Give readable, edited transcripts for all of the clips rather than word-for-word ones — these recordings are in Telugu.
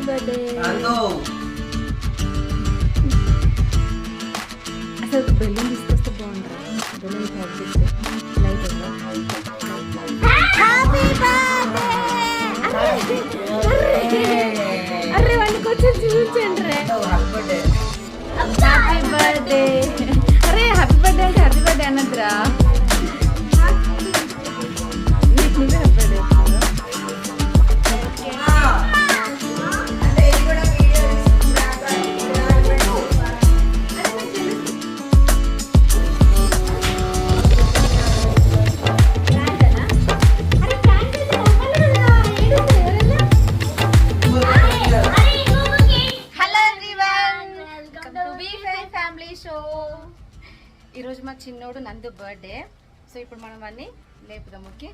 బర్త్డే. అసలు బెలూన్ తీసుకొస్తే బాగుంటుంది. బెలూన్ ప్యాక్ చేస్తే లైట్ అరే వాళ్ళకి వచ్చి చూపించండి రే. Happy birthday. అరే హ్యాపీ బర్త్డే అంటే హ్యాపీ బర్త్డే అన్నదిరా. నీకు నువ్వే హ్యాపీ బర్త్డే ఈరోజు మా చిన్నోడు నందు బర్త్డే. సో ఇప్పుడు మనం అన్నీ లేపుదాం. ఓకే,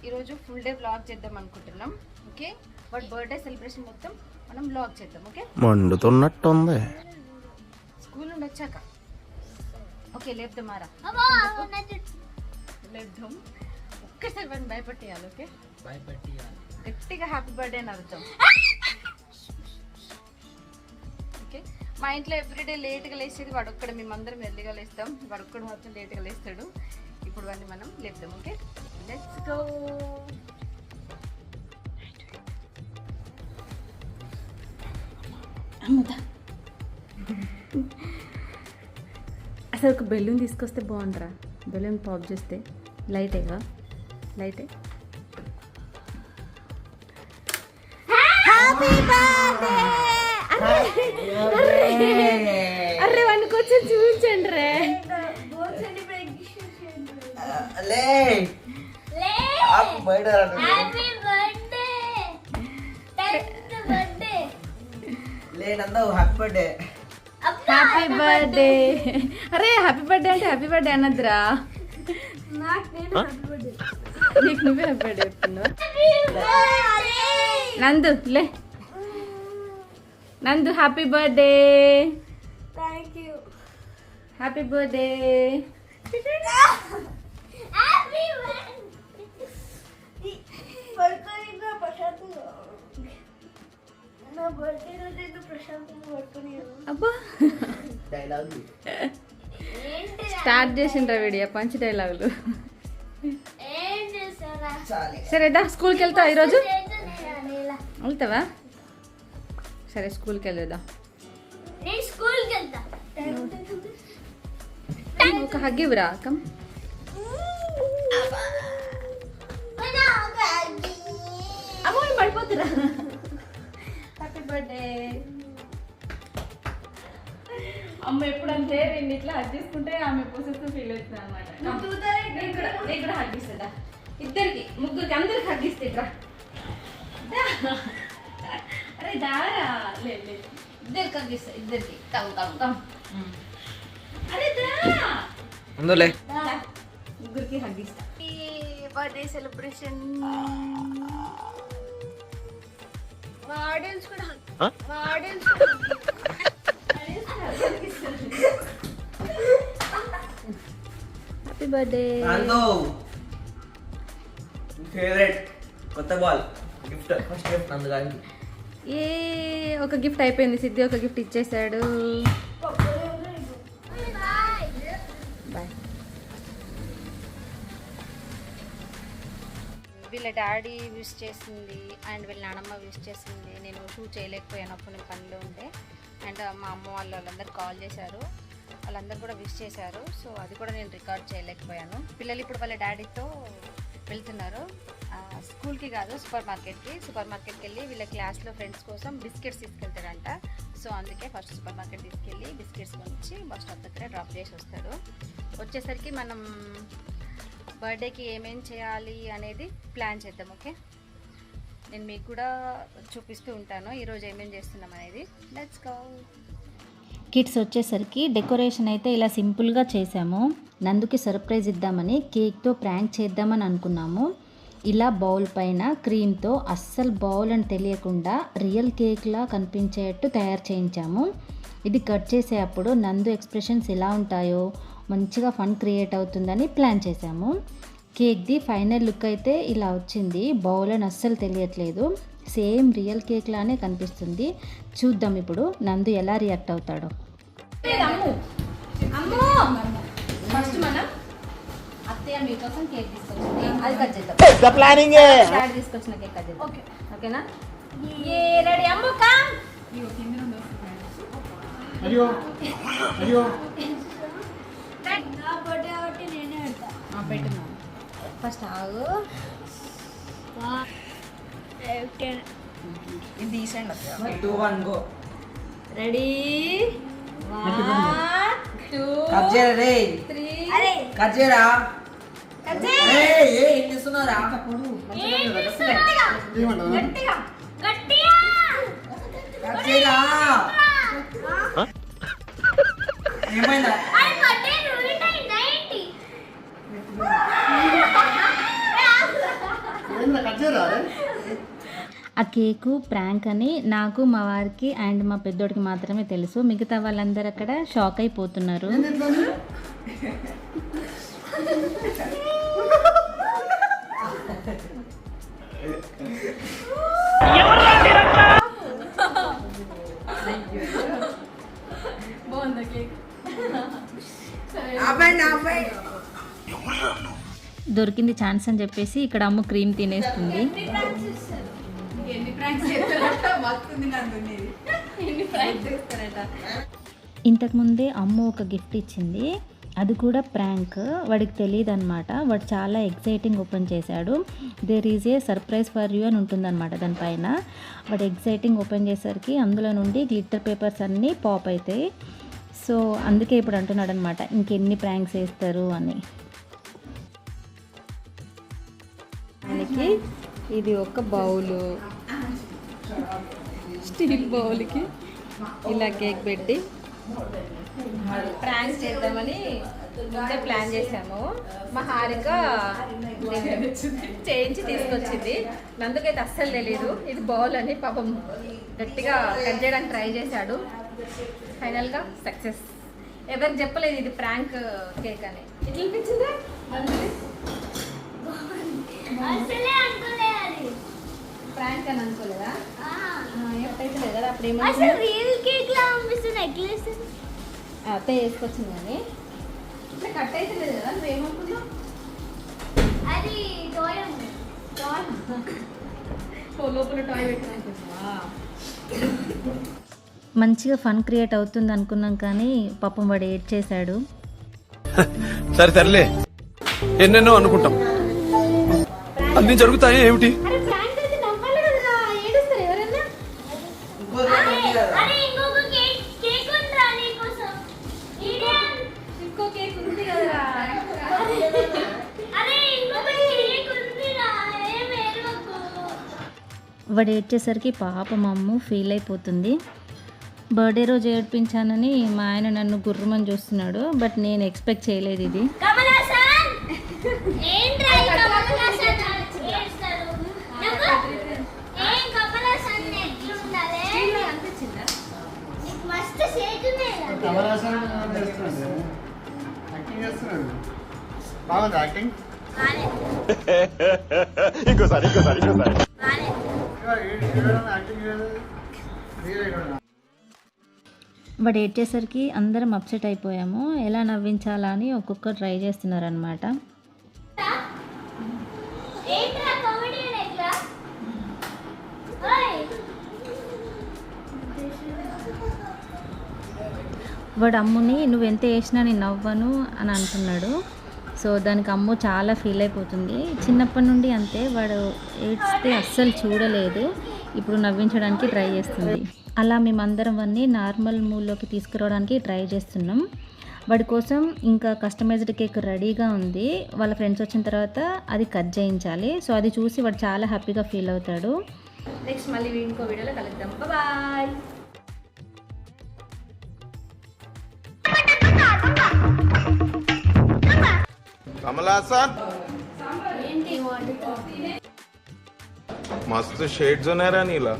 ఈరోజు ఫుల్ డే వ్లాగ్ చేద్దాం అనుకుంటున్నాం. ఓకే, బట్ బర్త్డే సెలబ్రేషన్ మొత్తం మనం వ్లాగ్ చేద్దాం. ఓకే, మండుతున్నట్టుంది స్కూల్ నుండి వచ్చాక. ఓకే లేపుదాం మారా, లేపుదాం. ఒక్కసారి మనం భయపెట్టేయాలి. ఓకే, గట్టిగా హ్యాపీ బర్త్డే అని అర్థం. ఓకే, మా ఇంట్లో ఎవ్రీడే లేట్గా లేచేది వాడు ఒక్కడ. మేమందరం ఎర్లీగా లేస్తాం, వాడు ఒక్కడు మాత్రం లేట్గా లేస్తాడు. ఇప్పుడు వాడిని మనం లేపుదాం. Okay, let's go. అసలు ఒక బెలూన్ తీసుకొస్తే బాగుంటారా? బెలూన్ పాప్ చేస్తే లైటేగా లైటే. అరే వాడికి వచ్చి చూపించండి రే. Happy birthday. అరే హ్యాపీ బర్త్డే అంటే హ్యాపీ బర్త్డే అన్నదిరా. నీకు నువ్వే హ్యాపీ బర్త్డే చెప్తున్నావు. నందు లే. Nandu happy birthday. Happy birthday. అబ్బా స్టార్ట్ చేసిండ్రా వీడియో పంచి డైలాగులు. సరేదా స్కూల్కి వెళ్తావా ఈరోజు? వెళ్తావా? సరే స్కూల్కి వెళ్దా. ఒక హగ్ ఇవ్వరా కమ్. అమ్మో పడిపోతురా. Happy birthday. అమ్మ ఎప్పుడంటే రెండు ఇట్లా హగ్ చేసుకుంటే ఆమె పొసెసివ్ ఫీల్ అవుతుంది అనమాట. నేను కూడా హగ్ ఇస్తుందా? ఇద్దరికి ముగ్గురికి అందరికి హగ్ ఇస్తేట్రా. అరే దారా లేదు ఇద్దరికి హగ్ ఇస్తా. ఇద్దరికి కమ్ కమ్ కమ్. అరే దా ముగ్గురికి హగ్ ఇస్తా. బర్త్డే సెలబ్రేషన్ ఆడియన్స్ కూడా ఆడియన్స్ హ్యాపీ బర్త్డే. ఫేవరెట్ కొత్త బాల్ గిఫ్ట్ ఫస్ట్ గిఫ్ట్ నందుగానికి. ఏ ఒక గిఫ్ట్ అయిపోయింది. సిద్ధి ఒక గిఫ్ట్ ఇచ్చేసాడు. బాయ్. వీళ్ళ డాడీ విష్ చేసింది అండ్ వీళ్ళ నాన్నమ్మ విష్ చేసింది. నేను షూట్ చేయలేకపోయాను, అప్పుడు నేను పనిలో ఉండే. అండ్ మా అమ్మ వాళ్ళందరూ కాల్ చేశారు, వాళ్ళందరూ కూడా విష్ చేశారు. సో అది కూడా నేను రికార్డ్ చేయలేకపోయాను. పిల్లలు ఇప్పుడు వాళ్ళ డాడీతో వెళ్తున్నారు స్కూల్కి కాదు సూపర్ మార్కెట్కి వెళ్ళి వీళ్ళ క్లాస్లో ఫ్రెండ్స్ కోసం బిస్కెట్స్ తీసుకెళ్తాడంట. సో అందుకే ఫస్ట్ సూపర్ మార్కెట్ తీసుకెళ్ళి బిస్కెట్స్ కొనిచ్చి బస్ స్టాప్ దగ్గర డ్రాప్ చేసి వస్తాడు. వచ్చేసరికి మనం బర్త్డేకి ఏమేం చేయాలి అనేది ప్లాన్ చేద్దాం. ఓకే, నేను మీకు కూడా చూపిస్తూ ఉంటాను ఈరోజు ఏమేం చేస్తున్నాం అనేది. Let's go. కిడ్స్ వచ్చేసరికి డెకరేషన్ అయితే ఇలా సింపుల్గా చేసాము. నందుకి సర్ప్రైజ్ ఇద్దామని కేక్తో ప్రాంక్ చేద్దామని అనుకున్నాము. ఇలా బౌల్ పైన క్రీమ్తో అస్సలు బౌల్ అని తెలియకుండా రియల్ కేక్లా కనిపించేట్టు తయారు చేయించాము. ఇది కట్ చేసేటప్పుడు నందు ఎక్స్ప్రెషన్స్ ఎలా ఉంటాయో మంచిగా ఫన్ క్రియేట్ అవుతుందని ప్లాన్ చేశాము. కేక్ది ఫైనల్ లుక్ అయితే ఇలా వచ్చింది. బౌల్ అని అస్సలు తెలియట్లేదు. సేమ్ రియల్ కేక్ లానే కనిపిస్తుంది. చూద్దాం ఇప్పుడు నందు ఎలా రియాక్ట్ అవుతాడో. ఫస్ట్ మనం అత్తయ్య మీకోసం కేక్ తీసుకొచ్చింది, అది కట్ చేద్దాం. డాడీ తీసుకొచ్చిన కేక్ కట్ చేద్దాం. ఓకేనా? ఏ రెడీ అమ్ము కమ్. పెట్టున్నాను ఫస్ట్ ఆగు. ఇది తీసండి 2 1 గో. రెడీ 1 2 కట్ చేయరా రే. 3 కట్ చేయరా. కట్ చేయి. ఏయ్ ఏం చేస్తున్నారా? గట్టిగా కట్ చేయరా. ఏమైందా? ఆ కేకు ప్రాంక్ అని నాకు, మా వారికి అండ్ మా పెద్దోడికి మాత్రమే తెలుసు. మిగతా వాళ్ళందరూ అక్కడ షాక్ అయిపోతున్నారు. దొరికింది ఛాన్స్ అని చెప్పేసి ఇక్కడ అమ్మ క్రీమ్ తినేస్తుంది. ఇంతకుముందే అమ్మ ఒక గిఫ్ట్ ఇచ్చింది, అది కూడా ప్రాంక్. వాడికి తెలియదు అనమాట. వాడు చాలా ఎక్సైటింగ్ ఓపెన్ చేశాడు. There is a surprise for you అని ఉంటుందన్నమాట దానిపైన. వాడు ఎక్సైటింగ్ ఓపెన్ చేసరికి అందులో నుండి గ్లిట్టర్ పేపర్స్ అన్నీ పాప్ అవుతాయి. సో అందుకే ఇప్పుడు అంటున్నాడు అనమాట ఇంకెన్ని ప్రాంక్స్ వేస్తారు అని. దానికి ఇది ఒక బౌలు, స్టీల్ బౌల్కి ఇలా కేక్ పెట్టి ప్రాంక్స్ చేద్దామని ముందే ప్లాన్ చేసాము. మా హారిక చేయించి తీసుకొచ్చింది. నందుకైతే అస్సలు తెలీదు ఇది బౌల్ అని. పాపం గట్టిగా కట్ చేయడానికి ట్రై చేశాడు. ఫైనల్గా సక్సెస్. ఎవరికి చెప్పలేదు ఇది ప్రాంక్ కేక్ అని. ఎట్లా అనిపించిందా? ప్రాంక్ అని అనుకోలేదా? ఎప్పుడైతే లేదు కదా అప్పుడు అత్త వేసుకొచ్చింది కానీ ఇట్లా కట్ అయితే లేదు కదా. నువ్వేమనుకున్నావు? లోపల టాయ్ పెట్టినా మంచిగా ఫన్ క్రియేట్ అవుతుంది అనుకున్నాం కానీ పాపం వాడు ఏడ్ చేశాడు. సరే సర్లే, ఎన్నెన్నో అనుకుంటాం, అన్ని జరుగుతాయి ఏమిటి? వాడు ఏడ్చేసరికి పాపం అమ్ము ఫీల్ అయిపోతుంది. బర్త్డే రోజు ఏడ్పించానని మా ఆయన నన్ను గుర్రమని చూస్తున్నాడు. బట్ నేను ఎక్స్పెక్ట్ చేయలేదు ఇది. ఇంకోసారి వాడు ఏడ్చేసరికి అందరం అప్సెట్ అయిపోయాము. ఎలా నవ్వించాలా అని ఒక్కొక్కరు ట్రై చేస్తున్నారనమాట. వాడు అమ్ముని నువ్వెంత వేసినా నేను నవ్వను అని అంటున్నాడు. సో దానికి అమ్ము చాలా ఫీల్ అయిపోతుంది. చిన్నప్పటి నుండి అంతే, వాడు ఏడ్స్తే అస్సలు చూడలేదు. ఇప్పుడు నవ్వించడానికి ట్రై చేస్తుంది. అలా మేమందరం అన్నీ నార్మల్ మూడ్లోకి తీసుకురావడానికి ట్రై చేస్తున్నాం. వాడి కోసం ఇంకా కస్టమైజ్డ్ కేక్ రెడీగా ఉంది. వాళ్ళ ఫ్రెండ్స్ వచ్చిన తర్వాత అది కట్ చేయించాలి. సో అది చూసి వాడు చాలా హ్యాపీగా ఫీల్ అవుతాడు. నెక్స్ట్ మళ్ళీ ఇంకో వీడియోలో కలుద్దాం. బాయ్. कमलासन मस्त शेड्स होणार नीला